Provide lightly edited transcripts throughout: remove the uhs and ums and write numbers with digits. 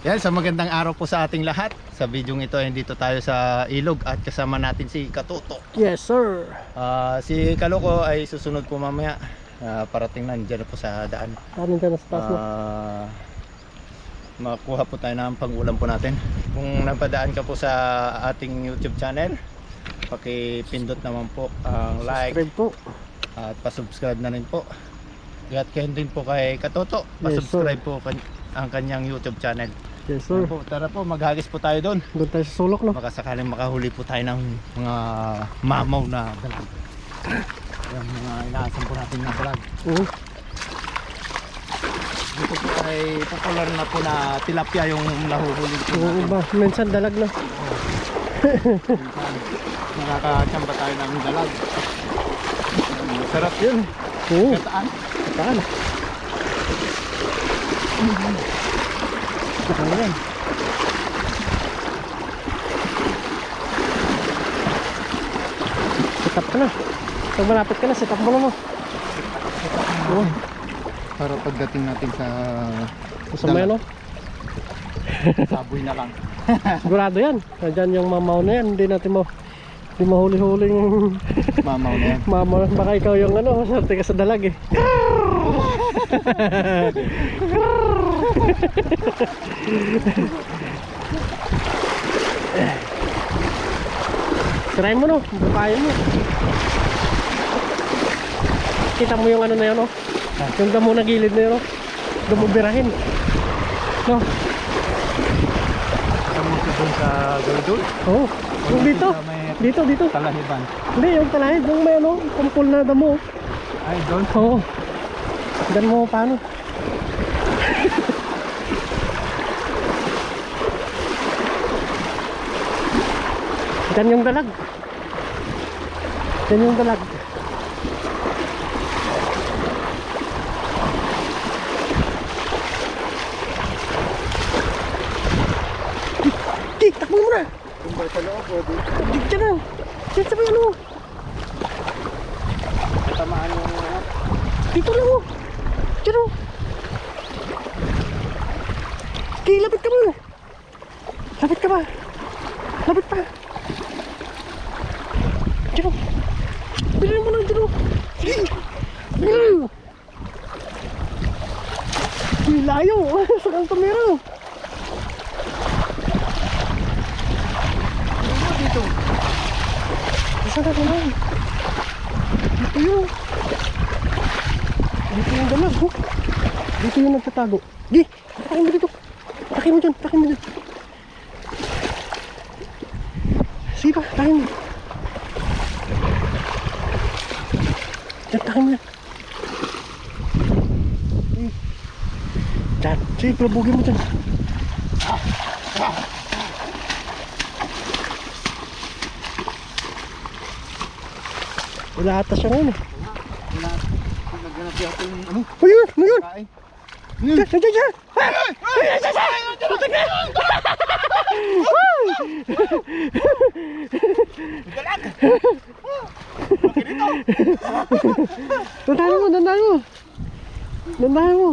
Yan, sa magandang araw po sa ating lahat. Sa video ito ay dito tayo sa ilog at kasama natin si Katuto. Yes sir. Si Kaloko ay susunod po mamaya. Parating na dyan po sa daan. Ano dyan sa taas mo? Makuha po tayo ng pang-ulam po natin. Kung napadaan ka po sa ating YouTube channel, pakipindot naman po ang like. Subscribe po. At pasubscribe na rin po. At kaya din po kay Katuto, pasubscribe po ang kanyang YouTube channel. Yes sir. Tara po, maghagis po tayo doon. Doon tayo sa sulok, no? Baka sakaling makahuli po tayo ng mga mamaw na dalag. Yung mga inaasan po natin na dalag. Dito po ay popular na po na tilapia yung nahuhuli po Oo natin. ba? Minsan dalag na. Nakakachamba tayo ng dalag. Sarap yun. Oo. Kataan. Saan? Saan yan? Setap ka na. Pag malapit ka na, setap mo na mo. Oo. Para pagdating natin sa Masama yan, no? saboy na lang. Sigurado yan. Nandyan yung mamaw na yan. Hindi natin hindi mahuli-huling Mamaw na yan. mamaw. Baka ikaw yung ano, masarte ka sa dalag eh. Sirain mo, no? Bukayin mo. Kita mo yung ano na yun, no? Yung damo na gilid na yun, no? Dumubirahin, no? Kamu doon sa Goldul? Oo. Yung dito. Dito. Talahiban. Hindi, yung talahid. Yung may ano, kumpul na damo. Ay, doon? Oo. Diyan mo paano? Diyan yung dalag. Diyan yung dalag. Di, takbo mo na. Kung ba sa loob o dito? Di, diyan na. Diyan sa may ano. Tamaan yung Dito lang mo. Diyan o. Di, lapit ka mo. Lapit ka ba? Lapit pa. Diyan o. Bilhin mo lang dyan o. Sige. Uy, layo. Saan ang kamera? dito. Saan ka naman? Dito yun. Dito yung dalag, oh. Dito yung nagtatago. Di, takin mo dito. Takin mo dyan, takin mo dyan. Sige pa, takin mo. Dyan, takin mo dyan. Dyan, sige, palabugin mo dyan. Wala ata siya ngayon eh. Wala. Naghanap yata yung ano? Ayun, ayun. Kain. Diyan, diyan, diyan. Dandahan mo, dandahan mo. Dandahan mo.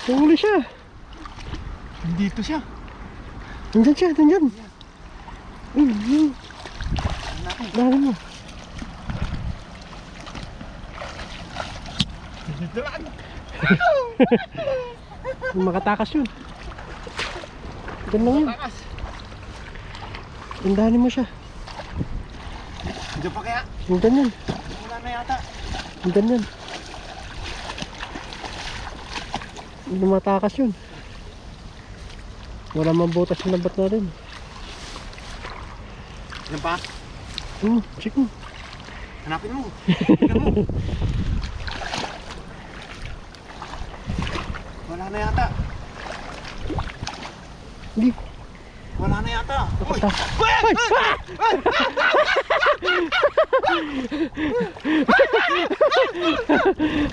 Nahuli siya. Dito siya. Nandyan siya, nandyan. Ayun. Dandahan mo. Makatakas yun. Ganda yun. Dandahanin mo siya. Diyan pa kaya? Nandyan yan. Wala na yata. Nandyan yan. Hindi matakas yun. Wala mabutas yung labat natin. Diyan pa? Check mo. Hanapin mo. Tingnan mo. Wala na yata. Hindi. Wala na yata. Nakata. Ay!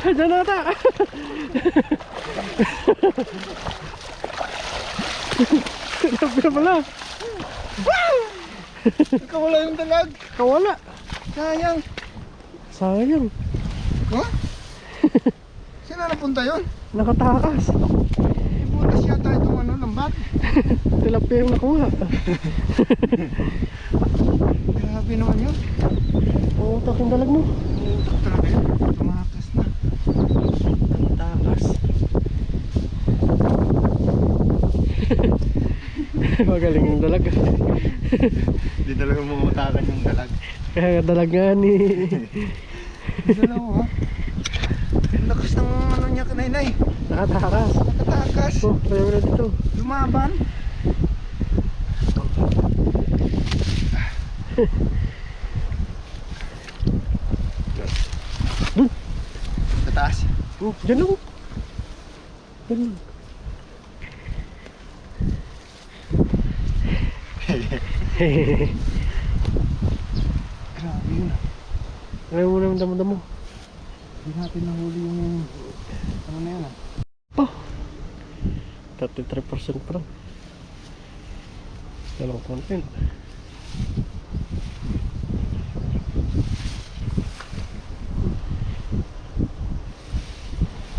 Diyan na ata. Grabe na pala. Nakawala yung dalag. Kawala. Sayang. Sayang. Huh? Saan na napunta yun? Nakatakas. Ibutas yata itong ano, lambat. Tilapia yung nakuha. Grabe naman yun. Oo, taking dalag mo. Utak talaga yun. Tumakas na. Takas. Magaling yung dalag. Hindi talaga mumutakan yung dalag. Kaya dalag nga ni. Dalawa ha. Ang lakas ng ano niya kanainay. Nakatakas. Nakatakas. Oh, kaya mo na dito. Lumaban. Sa taas. Oh, dyan lang. Dyan lang. Grabe yun. Ayaw mo naman damo-damo. Hindi natin nahuli yung ano na yun ah. Oh, 33% pa lang. Dalawang content.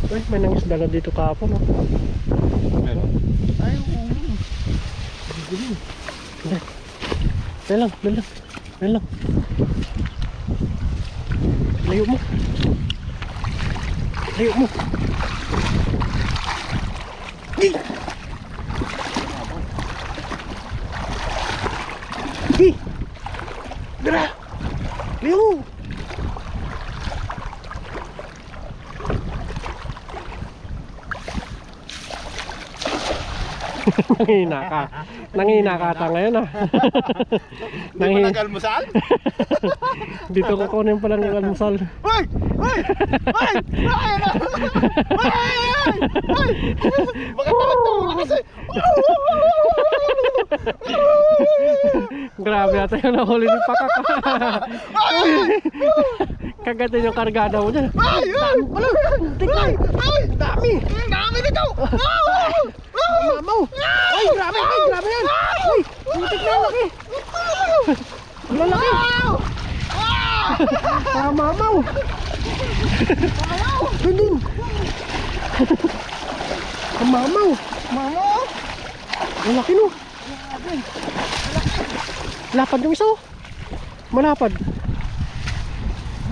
Ay, may nangisda na dito kahapon. Oh. Ay, oo. Hindi. Dahil lang, dahil lang. Dahil lang. Layo mo. Layo mo. Di! Di! Dara! Layo mo! Nangihina ka. Nangihina ka ata ngayon ah. Hindi pa nag-almusal? Dito ko kunin pa lang yung almusal. Hoy! Hoy! Hoy! Hoy! Hoy! Hoy! Baka tawag-tawag kasi. Grabe ata yung nahuli ng pakak. Kagatin yung kargada mo dyan. Ay! Ay! Tingnan! Ay! Dami! Ang dami nito! Mamaw! Ay, grabe! Ay, grabe yan! Ay! Putik na laki! Ang lalaki! Mamaw! Dindin! Ang mamaw! Mamo! Ang laki no! Lapad yung isa oh! Malapad!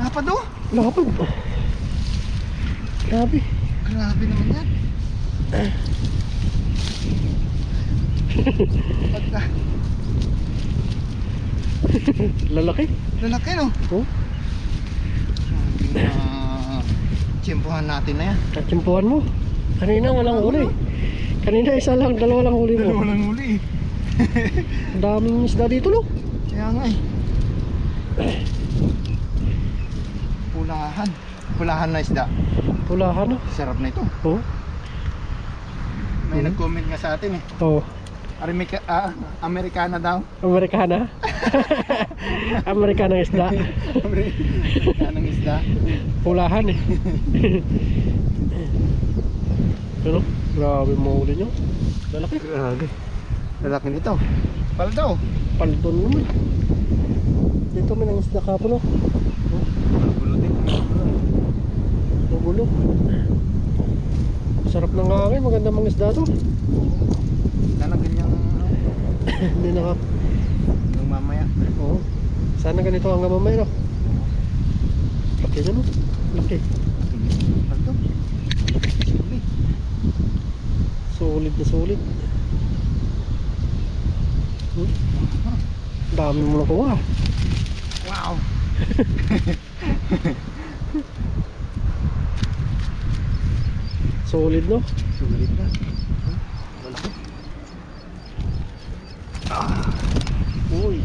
Napad oh! Lapad! Grabe! Grabe naman yan. Pagka Lalaki! lalaki no? Oh? Tiyempohan natin na yan. Katsimpuhan mo. Kanina walang huli. Kanina isa lang, dalawa lang huli mo. Dalawa lang huli eh. Ang daming isda dito no. Kaya nga eh. Pulahan. Pulahan na isda. Pulahan no. Sarap na ito. Oh. May nag-comment nga sa atin eh. Oh. Amerikana daw. Amerikana. Amerikana isda. Amerikanang isda. Pulahan eh. Pero grabe mo huli nyo. Lalaki. Grabe. Lalaki nito. Paldo. Paldon naman. Dito may nangisda kapon no. Gulo din. Magulo. Sarap ng hangin, maganda mga isda to. Sana ganyang Hindi naka. yung mamaya. Oo. Sana ganito hanggang mamaya no. Laki na no. Laki. Paldo. Suli. Solid na solid. Dami mo nakuha. Wow. Solid no. Sulit na. Malaki. Uy.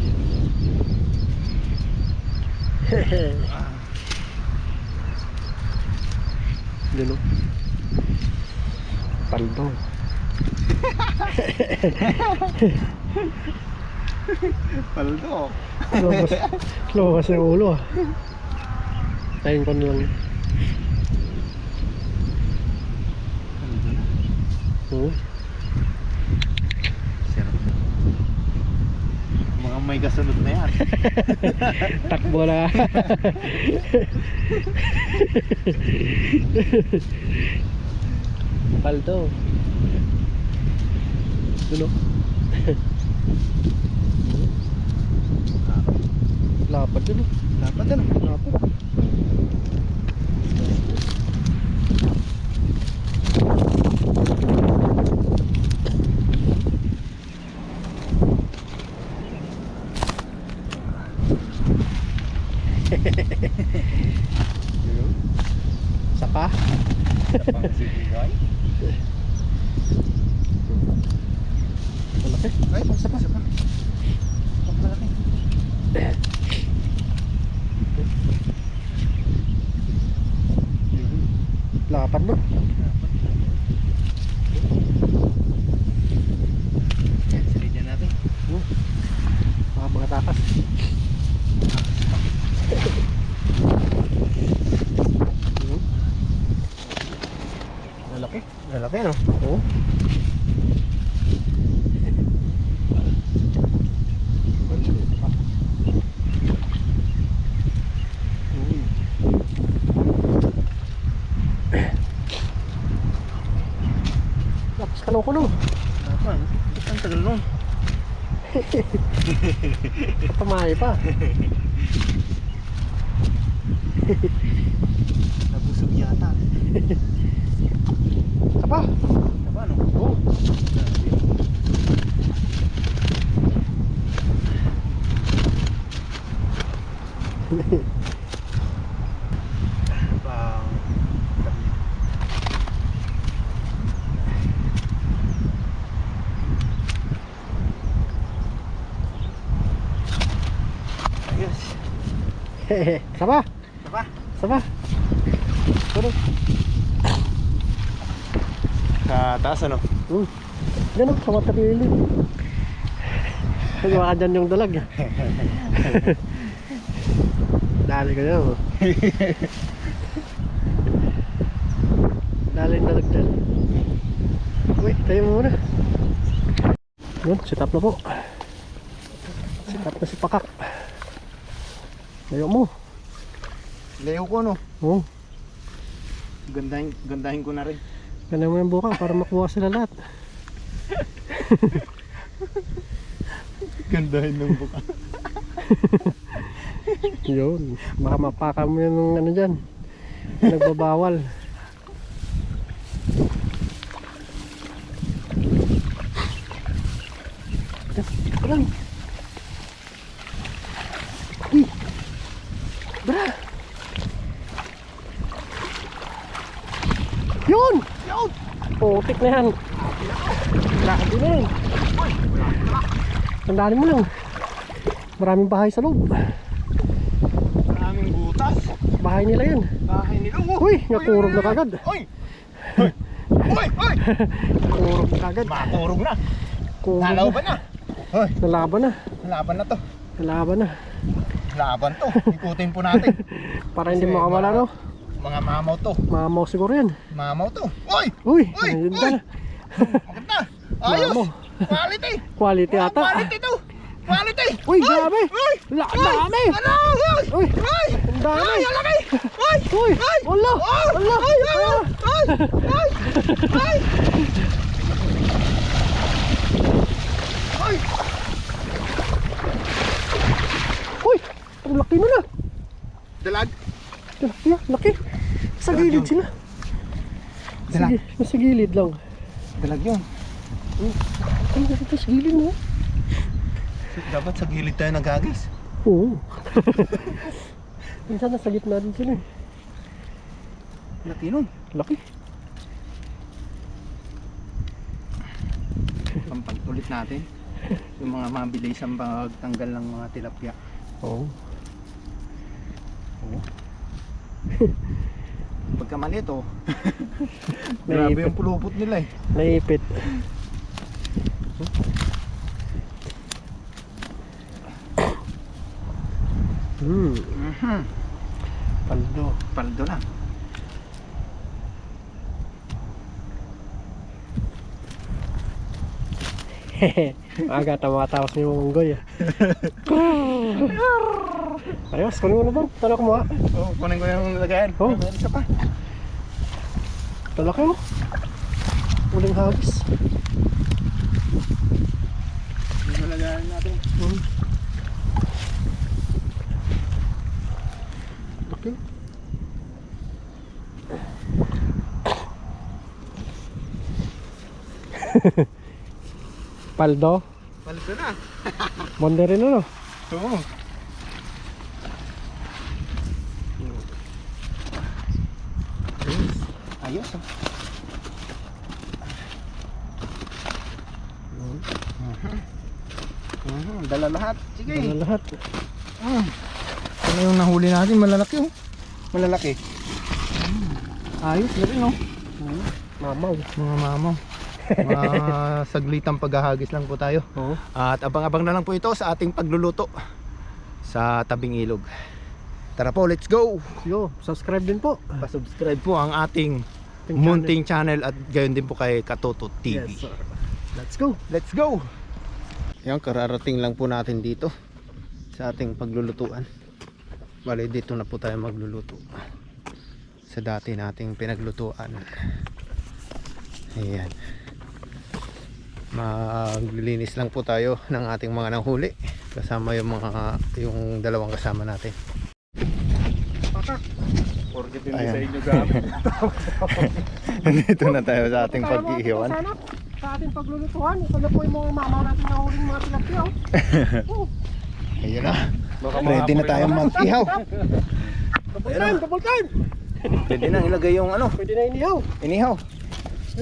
Dino. Paldo. Paldo. Lumabas, lumabas yung ulo ah. Tayin ko na lang. Sarap. Mga may kasunod na yan. Takbo na. Paldo. Ano? Lapad yun. Dapat ano? Lapad. Saka. Tapang sigigay. Malaki. Ay, sapa. Sapa malaki. Lapad no? Yan, silidyan natin. Mga takas. Malaki. Malaki no? Oo. Tapos tanong ko no. Dapat. Ang tagal nun. Kapamay pa. Nabusog yata. Sapa. Sapa no? Oo. Pang... Ayos. Sapa. Sapa. Sapa. Tulog. Sa taas ano? Yan o, sa mata pili. Nagawa ka dyan yung dalag. Dali ka dyan. Dali yung dalag dyan. Uy, tayo mo muna. Yun, sit up na po. Sit up na si Pakak. Layo mo. Layo ko no? Oo. Gandahin ko na rin. Ganun mo yung buka para makuha sila lahat. Gandahin ng buka. Yun. Baka mapaka mo yung ano dyan. Nagbabawal. Lang. Uy. Bra. Yun. Yun! Putik na yan. Grabe na yan. Tandaan mo lang. Maraming bahay sa loob. Maraming butas. Bahay nila yan. Bahay nila. Uy, nakurog na kagad. Uy! Uy! Uy! Uy! Nakurog na kagad. Makurog na. Kurog Nalaban na. Uy! Nalaban na. Laban na to. Nalaban na. Laban to. Ikutin po natin. Para hindi makawala no. Mga mamaw to. Mamaw siguro yan. Mamaw to. Uy! Uy, Uy! ayun Uy! na. Maganda. Ayos. Mamaw. Quality. Quality Oh, ata. Quality to. Quality. Uy, grabe. Uy! Dami. Ano? Uy! Uy, Uy! ang dami. Ay, ang laki! Uy! Uy, Ay! wala. Oh! Wala. Ay! Ay! Ay! Ay! Ay! Ay! Uy, ang laki mo na. Dalag. Laki, laki. Sa gilid sila. Dalag. Nasa gilid lang. Dalag yun. Ano ka sa gilid mo? Dapat sa gilid tayo nagagis. Oo. Minsan nasa gitna din sila eh. Laki nun. Laki. Pampagtulit natin. Yung mga mabilis ang pagtanggal ng mga tilapia. Oo. Oo. Pagka maliit oh. Grabe Naipit. yung pulupot nila eh. Naipit. Paldo. Paldo lang. Aga, tumatawas ni Munggoy. Ayos, kunin mo na bang? Talak mo ha. Oh, kunin ko yung lagayan. Oh. Meron isa pa. Talak mo. Uling hagis. Yung lagayan natin. Okay. Paldo. Paldo na. Bonde rin ano. Oo. Ayos oh. Dala lahat. Sige. Dala lahat. Ano yung nahuli natin? Malalaki oh. Malalaki. Ayos na rin oh. Mamaw. Mga mamaw. Saglitang paghahagis lang po tayo. Oo. At abang-abang na lang po ito sa ating pagluluto sa tabing ilog. Tara po, let's go! Yo, subscribe din po. Pa-subscribe po ang ating Ating munting channel at gayon din po kay Katoto TV. Yes, sir. Let's go. Let's go! Yan, kararating lang po natin dito sa ating paglulutuan. Bale, dito na po tayo magluluto sa dati nating pinaglutuan. Ayan. Maglilinis lang po tayo ng ating mga nahuli kasama yung dalawang kasama natin. Porkit hindi sa inyo gamit. Dito na tayo sa ating pag-iiwan. Sa ating paglulutuan, ito na po yung mga mamaw natin na huling mga tilapia. Ayun na. Ready na tayong mag-ihaw. Double time, double time. Pwede na ilagay yung ano, Pwede na inihaw. inihaw.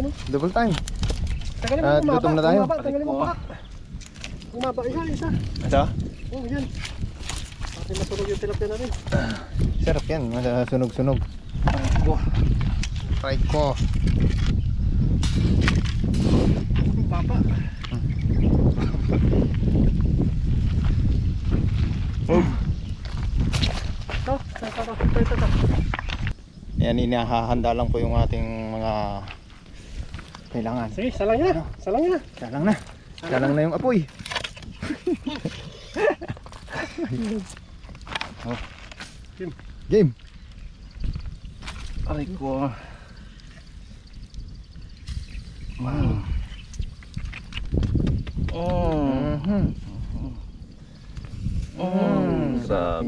Ano? Double time. Tagalin mo At kumaba. gutom na tayo. Tagalin mo pakak. Kumaba, isa. Ito? Oh, yan. Atin masunog yung tilapia natin. Sarap yan. Sunog-sunog. Try ko. Papa. Ito. Yan, inahahanda lang po yung ating mga kailangan. Sige, salang niya. Salang niya. Salang na. Salang na yung apoy. Oh. Game. Aray ko.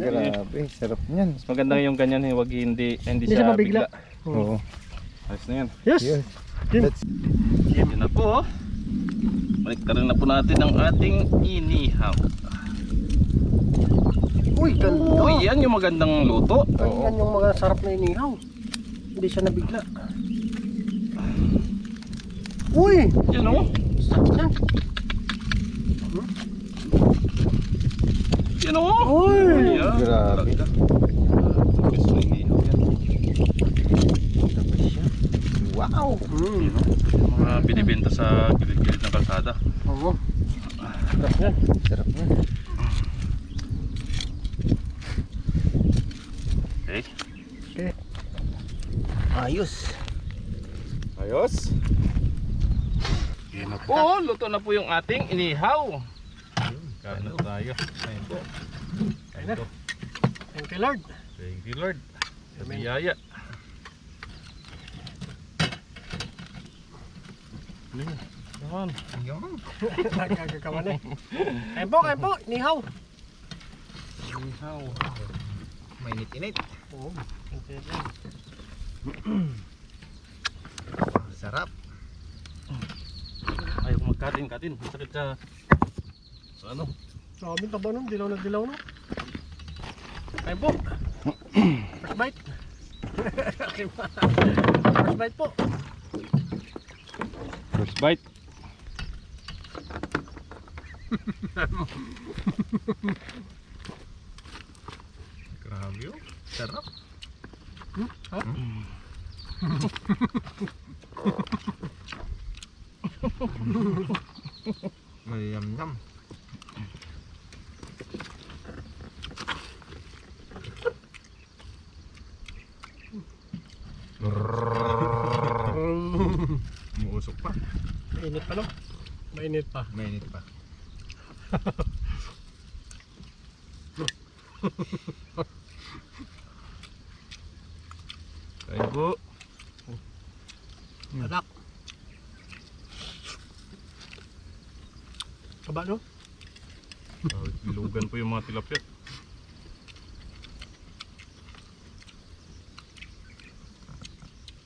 Grabe, sarap niyan. Mas maganda yung ganyan, wag hindi Hindi siya siya mabigla. bigla. Oo. Ayos na yan. Yes. Yes. Game. Let's Yun na po. Balik na po natin ang ating inihaw. Uy, ganda. Uy, yan yung magandang luto. Yan yung mga sarap na inihaw. Hindi siya nabigla. Uy! Yan o. Sakit yan. Yan o. Uy! Yan. Grabe. Gusto na inihaw yan. Wow. Yan o. Yung mga binibenta sa gilid-gilid ng kalsada. Oo. Sarap yan. Sarap niyan. Okay. Okay. Ayos. Ayos. Yan na po. Luto na po yung ating inihaw. Kain na tayo. Ayun po. Kain na. Thank you, Lord. Thank you, Lord. Sa biyaya. Yan. Ayun. Nagkagagawa na eh. Kain po. Inihaw. Inihaw. Mainit-init. Oo. Sarap. Ayaw ko magkatin. Masakit sa ano? Sabi taba nun. Dilaw na dilaw no. Kain po. First bite. First bite po. First bite. Grabe oh. Sarap. Ha? Mayam-yam. Pasok pa. Mainit pa no? Mainit pa. Mainit pa. Kain po. Anak. Kaba no? Bilugan po yung mga tilapia.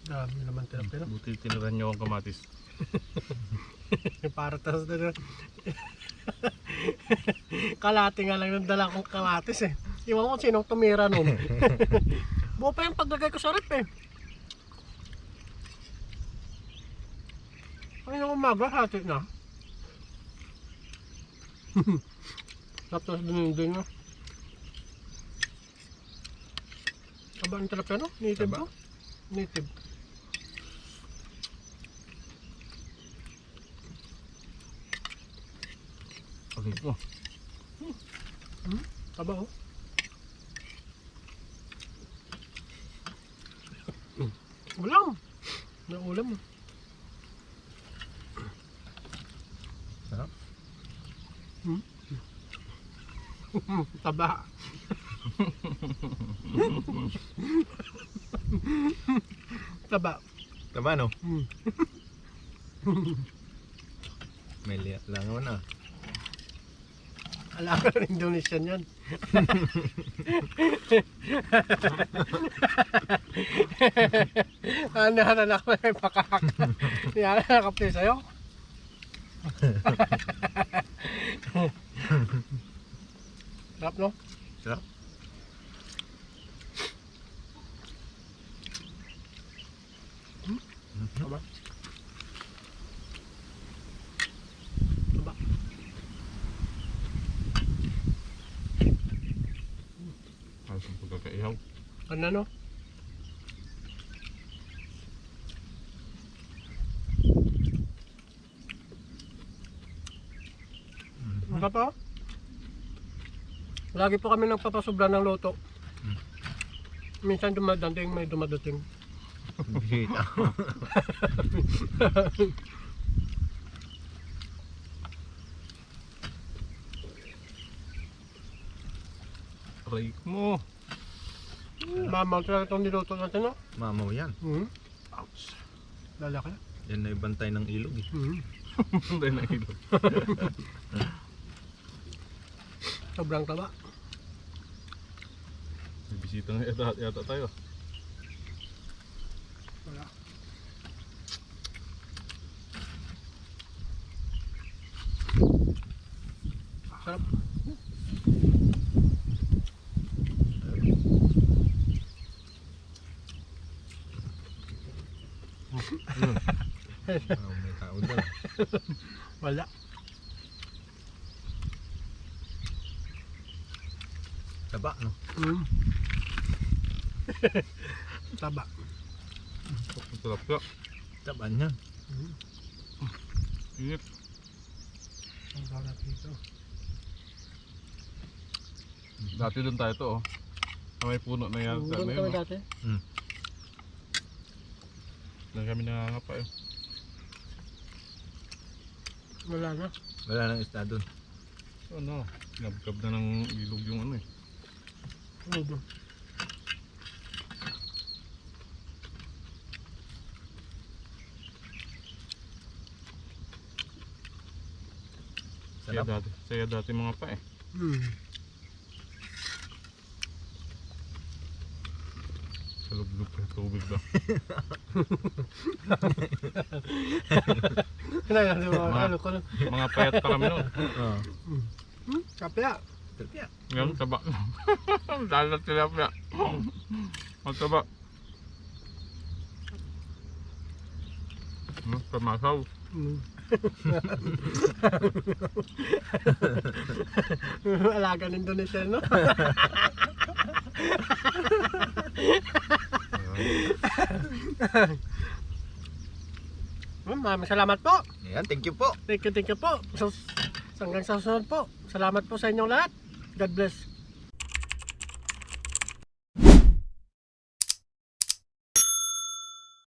Dami naman tilapia no? Buti tiniran nyo ang kamatis. Para tas na kalati nga lang ng dala kong kamatis eh. Iwan ko sinong tumira nun. Buo pa yung paglagay ko sa rep eh. Ay nang umaga, hati na. Tapos din na. Aba ang tilapia no? Native Aba. ko? Native. Okay po. Aba oh. Ulam. May ulam. Sarap. Taba. Taba. Tama no? Hmm. May liat lang naman ah. Alam ka Indonesian yan. Ano na ako na yung pakak. Yan na nakapli sa'yo. Sarap no? Sarap. Taba. Taba. Ayos ang pagkakaihaw. Ano no? Ano pa? Lagi po kami nagpapasobra ng loto. Minsan dumadating, may dumadating. Bisita. Aray mo. Mamaw talaga itong niluto natin, no? Mamaw yan. Ouch. Lalaki. Yan na yung bantay ng ilog eh. Hindi na ilog. Sobrang taba. May bisita nga yata tayo. Wala. Sarap. May tao doon. Wala. Taba no? Taba. Ang tilapia. Taba niyan. Init. Ang sarap dito. Dati doon tayo to oh. May puno na yan. Doon kami dati. Doon kami nangangapa eh. Wala na. Wala nang isda doon. So ano, nabgab na ng ilog yung ano eh. Ubo. Sarap. Saya dati mga pa eh. Sa loob-loob pa tubig ba? Ano ko lang. Mga payat pa kami noon. Oo. Kapya. Tilapia. Ngayon taba. Dahil na tilapia. Ang taba. Pamasaw. Alaga ng Indonesia, no? Maraming salamat po. Ayan, thank you po. Thank you po. So, hanggang sa susunod po. Salamat po sa inyong lahat. God bless.